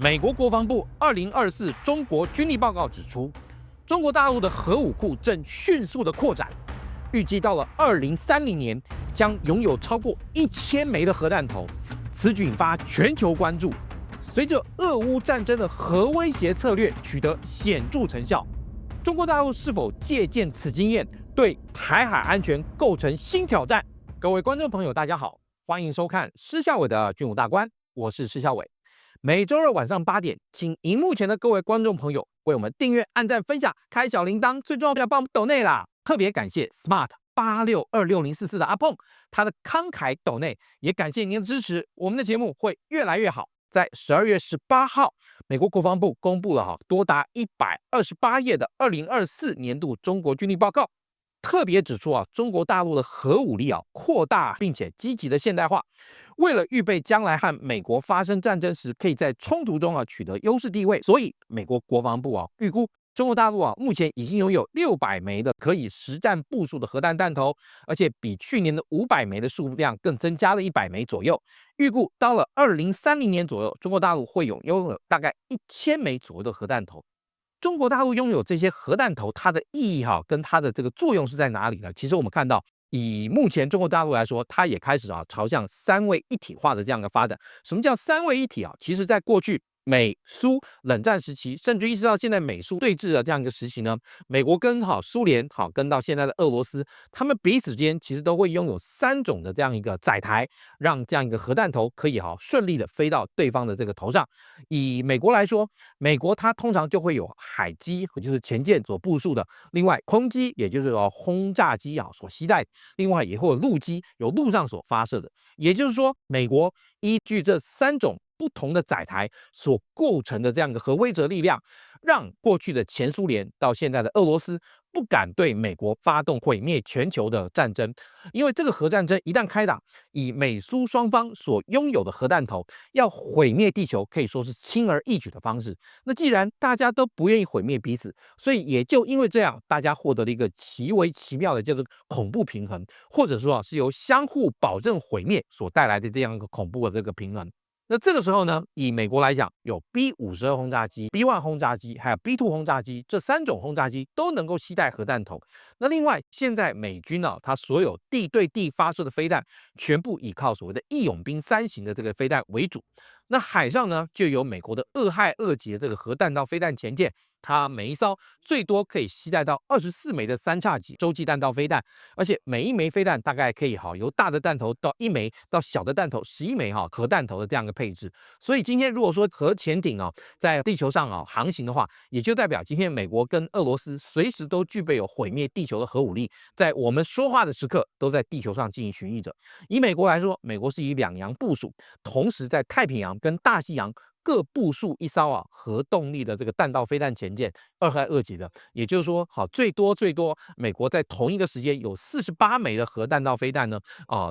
美国国防部2024中国军力报告指出，中国大陆的核武库正迅速的扩展，预计到了2030年将拥有超过1000枚的核弹头。此举引发全球关注。随着俄乌战争的核威胁策略取得显著成效，中国大陆是否借鉴此经验，对台海安全构成新挑战？各位观众朋友，大家好，欢迎收看施孝伟的军武大观，我是施孝伟。每周二晚上8点，请荧幕前的各位观众朋友为我们订阅、按赞、分享、开小铃铛，最重要的要帮我们抖内啦！特别感谢 Smart86260044的阿碰，他的慷慨抖内，也感谢您的支持，我们的节目会越来越好。在12月18号，美国国防部公布了多达128页的2024年度中国军力报告，特别指出中国大陆的核武力扩大并且积极的现代化。为了预备将来和美国发生战争时，可以在冲突中取得优势地位，所以美国国防部预估中国大陆目前已经拥有600枚的可以实战部署的核弹弹头，而且比去年的500枚的数量更增加了100枚左右。预估到了2030年左右，中国大陆会拥有大概1000枚左右的核弹头。中国大陆拥有这些核弹头，它的意义跟它的这个作用是在哪里呢？其实我们看到，以目前中国大陆来说，它也开始朝向三位一体化的这样的发展。什么叫三位一体其实在过去美苏冷战时期，甚至一直到现在美苏对峙的这样一个时期呢，美国跟苏联跟到现在的俄罗斯，他们彼此间其实都会拥有3种的这样一个载台，让这样一个核弹头可以顺利的飞到对方的这个头上。以美国来说，美国它通常就会有海基，就是前舰所部署的，另外空基，也就是轰炸机所携带，另外也会有陆基，有陆上所发射的。也就是说，美国依据这3种不同的载台所构成的这样一个核威慑力量，让过去的前苏联到现在的俄罗斯不敢对美国发动毁灭全球的战争。因为这个核战争一旦开打，以美苏双方所拥有的核弹头，要毁灭地球可以说是轻而易举的方式。那既然大家都不愿意毁灭彼此，所以也就因为这样，大家获得了一个极为奇妙的叫做恐怖平衡，或者说是由相互保证毁灭所带来的这样一个恐怖的这个平衡。那这个时候呢，以美国来讲，有 B-52轰炸机、B-1轰炸机，还有 B-2轰炸机，这3种轰炸机都能够携带核弹头。那另外，现在美军它所有地对地发射的飞弹，全部依靠所谓的义勇兵3型的这个飞弹为主。那海上呢，就有美国的俄亥俄级的这个核弹道飞弹前舰，它每一艘最多可以携带到24枚的3叉戟洲际弹道飞弹，而且每一枚飞弹大概可以由大的弹头到1枚，到小的弹头11枚核弹头的这样的配置。所以今天如果说核潜艇在地球上航行的话，也就代表今天美国跟俄罗斯随时都具备有毁灭地球的核武力，在我们说话的时刻都在地球上进行巡弋着。以美国来说，美国是以2洋部署，同时在太平洋跟大西洋各部署一艘核动力的这个弹道飞弹前舰俄亥俄级的。也就是说，最多美国在同一个时间有48枚的核弹道飞弹呢，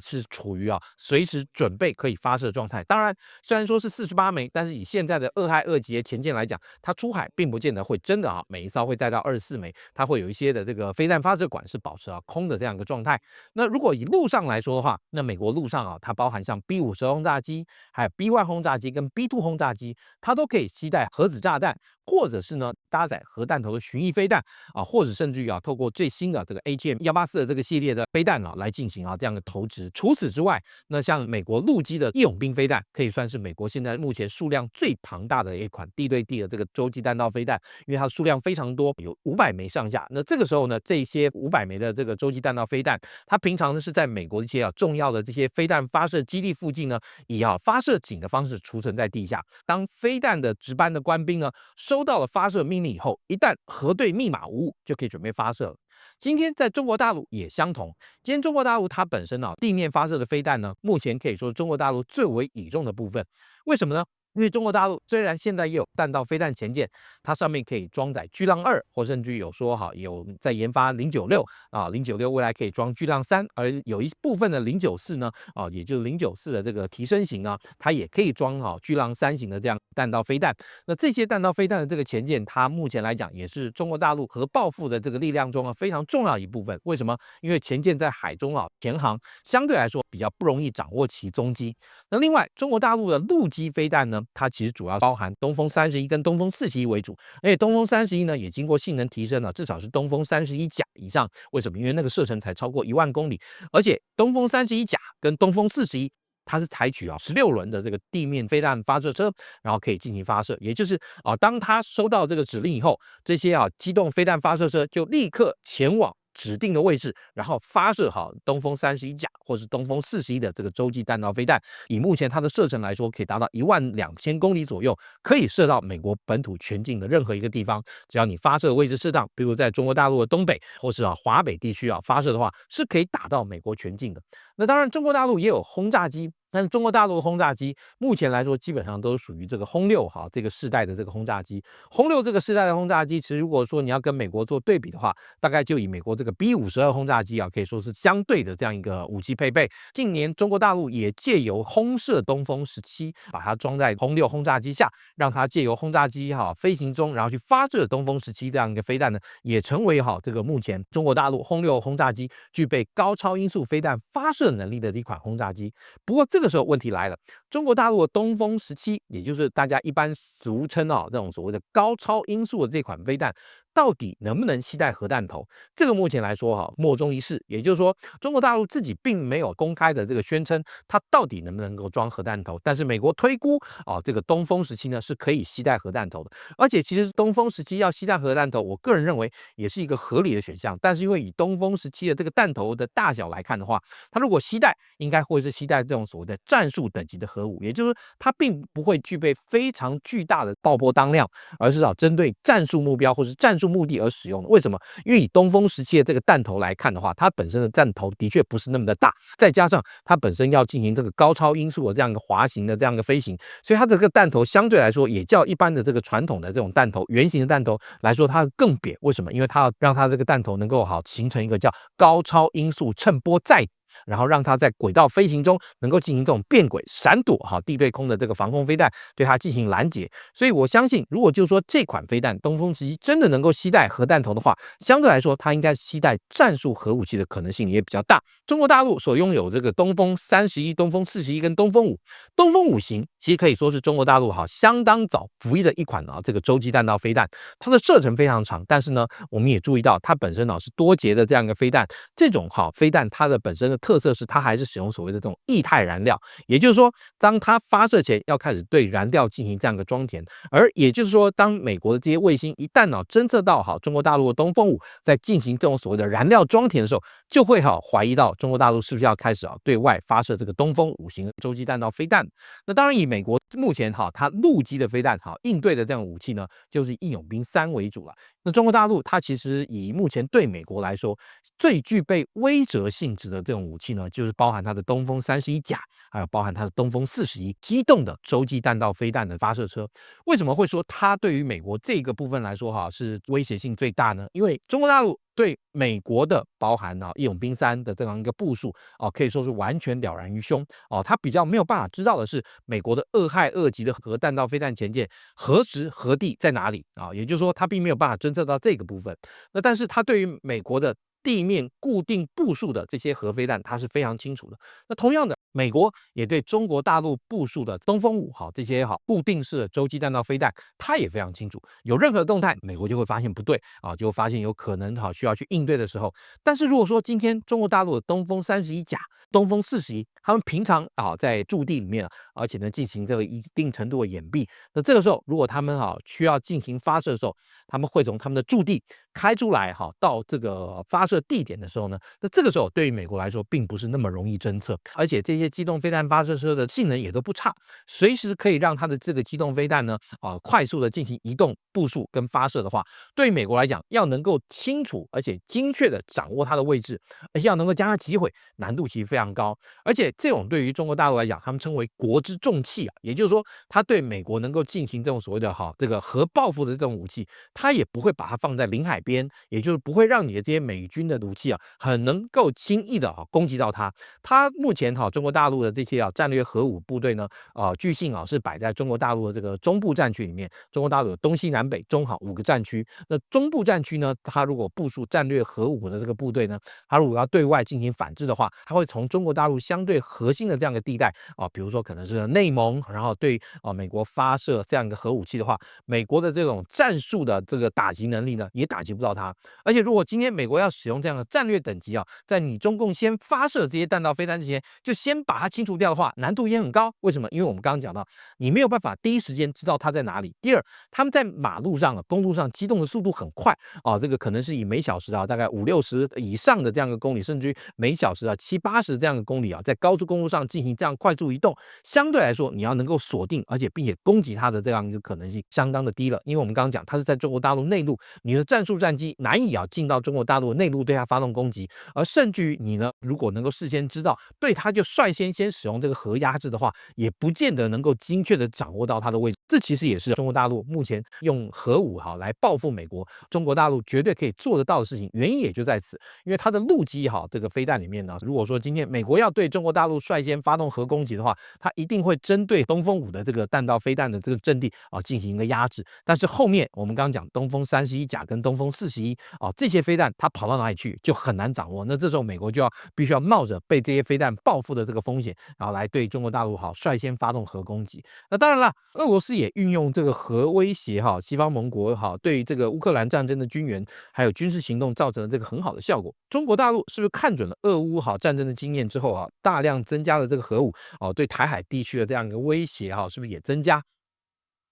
是处于随时准备可以发射状态。当然，虽然说是48枚，但是以现在的俄亥俄级的前舰来讲，它出海并不见得会真的每一艘会带到24枚，它会有一些的这个飞弹发射管是保持空的这样一个状态。那如果以陆上来说的话，那美国陆上它包含像 B-52轰炸机，还有 B-1轰炸机跟 B-2轰炸机，它都可以携带核子炸弹，或者是呢搭载核弹头的巡弋飞弹或者甚至于透过最新的这个 AGM-184的这个系列的飞弹来进行这样的投掷。除此之外，那像美国陆基的义勇兵飞弹，可以算是美国现在目前数量最庞大的一款地对地的这个洲际弹道飞弹，因为它的数量非常多，有500枚上下。那这个时候呢，这些500枚的这个洲际弹道飞弹，它平常呢是在美国一些重要的这些飞弹发射基地附近呢，以发射井的方式储存在地下。当飞弹的值班的官兵呢收到了发射命令以后，一旦核对密码无误，就可以准备发射了。今天在中国大陆也相同。今天中国大陆它本身地面发射的飞弹呢，目前可以说中国大陆最为倚重的部分。为什么呢？因为中国大陆虽然现在也有弹道飞弹前舰，它上面可以装载巨浪2，或甚至有说有在研发096096未来可以装巨浪3，而有一部分的094呢也就是094的这个提升型它也可以装巨浪3型的这样弹道飞弹。那这些弹道飞弹的这个前舰，它目前来讲也是中国大陆核报复的这个力量中非常重要一部分。为什么？因为前舰在海中潜航，相对来说比较不容易掌握其踪迹。那另外，中国大陆的陆基飞弹呢，它其实主要包含东风31跟东风41为主，而且东风31呢也经过性能提升了，至少是东风31甲以上。为什么？因为那个射程才超过1万公里，而且东风31甲跟东风41。它是采取16轮的这个地面飞弹发射车，然后可以进行发射，也就是当它收到这个指令以后，这些机动飞弹发射车就立刻前往指定的位置，然后发射好东风31甲或是东风41的这个洲际弹道飞弹。以目前它的射程来说，可以达到12000公里左右，可以射到美国本土全境的任何一个地方。只要你发射位置适当，比如在中国大陆的东北或是华北地区发射的话，是可以打到美国全境的。那当然，中国大陆也有轰炸机。但是中国大陆的轰炸机目前来说，基本上都是属于这个轰6这个世代的这个轰炸机。轰6这个世代的轰炸机，其实如果说你要跟美国做对比的话，大概就以美国这个 B52轰炸机可以说是相对的这样一个武器配备。近年中国大陆也借由轰射东风17，把它装在轰6轰炸机下，让它借由轰炸机飞行中，然后去发射东风17这样一个飞弹呢，也成为这个目前中国大陆轰6轰炸机具备高超音速飞弹发射能力的一款轰炸机。不过这个时候问题来了，中国大陆的东风17，也就是大家一般俗称这种所谓的高超音速的这款飞弹，到底能不能携带核弹头？这个目前来说莫衷一是。也就是说，中国大陆自己并没有公开的这个宣称，它到底能不能够装核弹头。但是美国推估这个东风17呢是可以携带核弹头的。而且其实东风17要携带核弹头，我个人认为也是一个合理的选项。但是因为以东风17的这个弹头的大小来看的话，它如果携带，应该会是携带这种所谓的战术等级的核武，也就是它并不会具备非常巨大的爆破当量，而是针对战术目标或是战术目的而使用的。为什么？因为以东风17的这个弹头来看的话，它本身的弹头的确不是那么的大，再加上它本身要进行这个高超音速的这样一个滑行的这样一个飞行，所以它的这个弹头相对来说也较一般的这个传统的这种弹头圆形的弹头来说它更瘪。为什么？因为它要让它这个弹头能够形成一个叫高超音速乘波载体，然后让它在轨道飞行中能够进行这种变轨闪躲地对空的这个防空飞弹对它进行拦截。所以我相信，如果就是说这款飞弹东风17真的能够携带核弹头的话，相对来说它应该携带战术核武器的可能性也比较大。中国大陆所拥有这个东风31、东风41跟东风5，东风5型其实可以说是中国大陆相当早服役的一款这个洲际弹道飞弹，它的射程非常长，但是呢，我们也注意到它本身是多节的这样一个飞弹。这种飞弹它的本身的特色是它还是使用所谓的这种液态燃料，也就是说，当它发射前要开始对燃料进行这样一个装填，而也就是说，当美国的这些卫星一旦侦测到中国大陆的东风5在进行这种所谓的燃料装填的时候，就会怀疑到中国大陆是不是要开始对外发射这个东风5型洲际弹道飞弹。那当然以美国目前它陆基的飞弹应对的这样武器呢，就是义勇兵3为主了。那中国大陆它其实以目前对美国来说最具备威慑性质的这种武器呢，就是包含它的东风31甲，还有包含它的东风41机动的洲际弹道飞弹的发射车。为什么会说它对于美国这个部分来说是威胁性最大呢？因为中国大陆对美国的包含义勇兵3的这样一个部署可以说是完全了然于胸它比较没有办法知道的是美国的2害2级的核弹道飞弹前舰何时何地在哪里也就是说它并没有办法侦测到这个部分。那但是它对于美国的地面固定部署的这些核飞弹，它是非常清楚的。那同样的，美国也对中国大陆部署的东风5这些固定式的洲际弹道飞弹，它也非常清楚。有任何动态，美国就会发现不对就会发现有可能需要去应对的时候。但是如果说今天中国大陆的东风31甲、东风41，他们平常在驻地里面，而且呢进行这个一定程度的掩蔽，那这个时候如果他们需要进行发射的时候，他们会从他们的驻地开出来到这个发射地点的时候呢，那这个时候对于美国来说并不是那么容易侦测，而且这些机动飞弹发射车的性能也都不差，随时可以让它的这个机动飞弹呢快速的进行移动、部署跟发射的话，对于美国来讲，要能够清楚而且精确的掌握它的位置，而且要能够将它击毁，难度其实非常高。而且这种对于中国大陆来讲，他们称为国之重器也就是说，它对美国能够进行这种所谓的这个核报复的这种武器，它也不会把它放在领海边，也就是不会让你的这些美军的武器很能够轻易的攻击到它。它目前中国大陆大陆的这些战略核武部队呢，据信是摆在中国大陆的这个中部战区里面。中国大陆有东西南北中5个战区，那中部战区呢，它如果部署战略核武的这个部队呢，它如果要对外进行反制的话，它会从中国大陆相对核心的这样一个地带比如说可能是内蒙，然后对美国发射这样一个核武器的话，美国的这种战术的这个打击能力呢，也打击不到它。而且如果今天美国要使用这样的战略等级在你中共先发射这些弹道飞弹之前，就先把它清除掉的话，难度也很高。为什么？因为我们刚刚讲到，你没有办法第一时间知道它在哪里。第二，他们在马路上公路上机动的速度很快这个可能是以每小时大概50-60以上的这样一个公里，甚至于每小时70-80这样的公里在高速公路上进行这样快速移动，相对来说你要能够锁定，而且并且攻击它的这样一个可能性相当的低了。因为我们刚刚讲，它是在中国大陆内陆，你的战术战机难以进到中国大陆的内陆对它发动攻击，而甚至于你呢，如果能够事先知道对它就率先使用这个核压制的话，也不见得能够精确的掌握到它的位置。这其实也是中国大陆目前用核武来报复美国，中国大陆绝对可以做得到的事情。原因也就在此，因为它的陆基这个飞弹里面呢，如果说今天美国要对中国大陆率先发动核攻击的话，它一定会针对东风5的这个弹道飞弹的这个阵地进行一个压制。但是后面我们刚刚讲东风31甲跟东风41这些飞弹它跑到哪里去就很难掌握。那这时候美国就必须要冒着被这些飞弹报复的这个风险，然后来对中国大陆率先发动核攻击。那当然了，俄罗斯也运用这个核威胁西方盟国对这个乌克兰战争的军援还有军事行动造成了这个很好的效果。中国大陆是不是看准了俄乌战争的经验之后大量增加了这个核武对台海地区的这样一个威胁是不是也增加？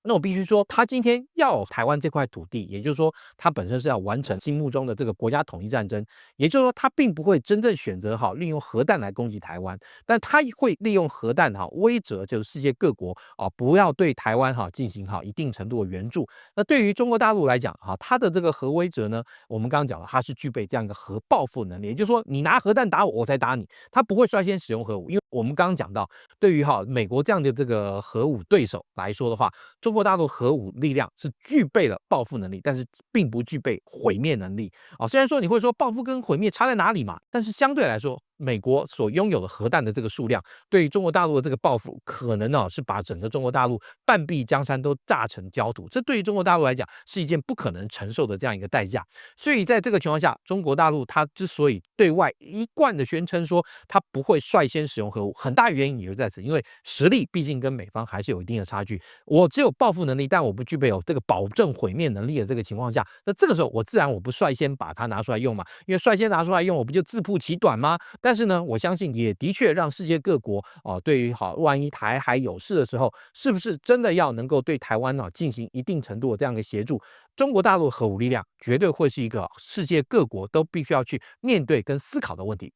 那我必须说，他今天要台湾这块土地，也就是说，他本身是要完成心目中的这个国家统一战争，也就是说，他并不会真正选择利用核弹来攻击台湾，但他会利用核弹威慑就是世界各国不要对台湾进行一定程度的援助。那对于中国大陆来讲他的这个核威慑呢，我们刚刚讲了，他是具备这样一个核报复能力，也就是说，你拿核弹打我，我才打你，他不会率先使用核武，因为我们刚刚讲到，对于美国这样的这个核武对手来说的话，中国大陆核武力量是具备了报复能力，但是并不具备毁灭能力虽然说你会说报复跟毁灭差在哪里嘛，但是相对来说，美国所拥有的核弹的这个数量，对于中国大陆的这个报复，可能是把整个中国大陆半壁江山都炸成焦土。这对于中国大陆来讲，是一件不可能承受的这样一个代价。所以在这个情况下，中国大陆它之所以对外一贯的宣称说它不会率先使用核武，很大原因也就在此，因为实力毕竟跟美方还是有一定的差距。我只有报复能力，但我不具备有这个保证毁灭能力的这个情况下，那这个时候我自然不率先把它拿出来用嘛，因为率先拿出来用，我不就自曝其短吗？但是呢，我相信也的确让世界各国对于万一台海有事的时候，是不是真的要能够对台湾进行一定程度的这样一个协助，中国大陆核武力量绝对会是一个世界各国都必须要去面对跟思考的问题。